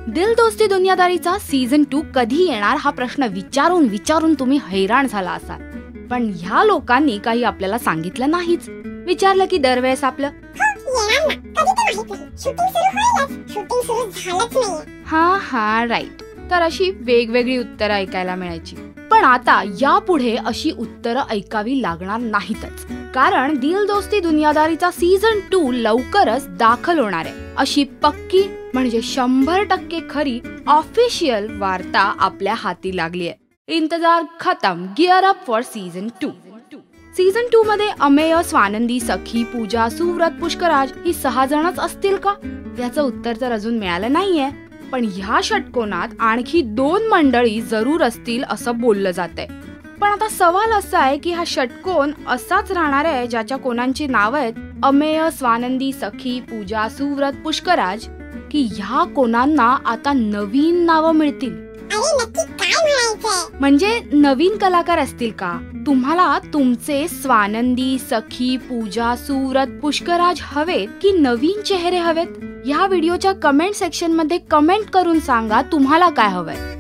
दिल दोस्ती दुनियादारीचा सीझन 2 कधी येणार हा प्रश्न विचारून विचारून तुम्ही हैराण झाला असाल, पण ह्या लोकांनी काही आपल्याला सांगितलं नाहीच. विचारलं की दरवेळेस आपलं हा राईट. तर अशी वेगवेगळी उत्तरं ऐकायला मिळायची. पण आता यापुढे अशी उत्तरं ऐकावी लागणार नाहीतच, कारण दिल दोस्ती दुनियादारीचा सीझन 2 लवकरच दाखल होणार आहे. अशी पक्की म्हणजे 100% खरी ऑफिशियल वार्ता आपल्या हाती लागली आहे. इंतजार खतम. Gear up for season 2. Season 2 मध्ये अमेय, स्वानंदी, सखी, पूजा, सुव्रत, पुष्कराज ही 6 जणच असतील का? याचं उत्तर तर अजून मिळालं नाहीये. पण ह्या षटकोनात आणखी 2 मंडळी जरूर असतील असं बोललं जातंय. पण आता सवाल असा आहे की हा षटकोन असाच राहणार आहे ज्याच्या कोणांची नावं आहेत अमेय, स्वानंदी, सखी, पूजा, सुव्रत, पुष्कराज, की ह्या कोणांना आता नवीन नावं मिळतील? म्हणजे नवीन कलाकार असतील का? तुम्हाला तुमचे स्वानंदी, सखी, पूजा, सुव्रत, पुष्कराज हवेत की नवीन चेहरे हवेत? या व्हिडिओच्या कमेंट सेक्शन मध्ये कमेंट करून सांगा तुम्हाला काय हवंय.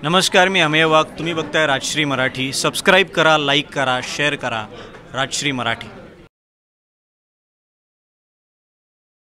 नमस्कार, मी अमेय वाघ. तुम्ही बघताय राजश्री मराठी. सबस्क्राईब करा, लाईक करा, शेअर करा. राजश्री मराठी.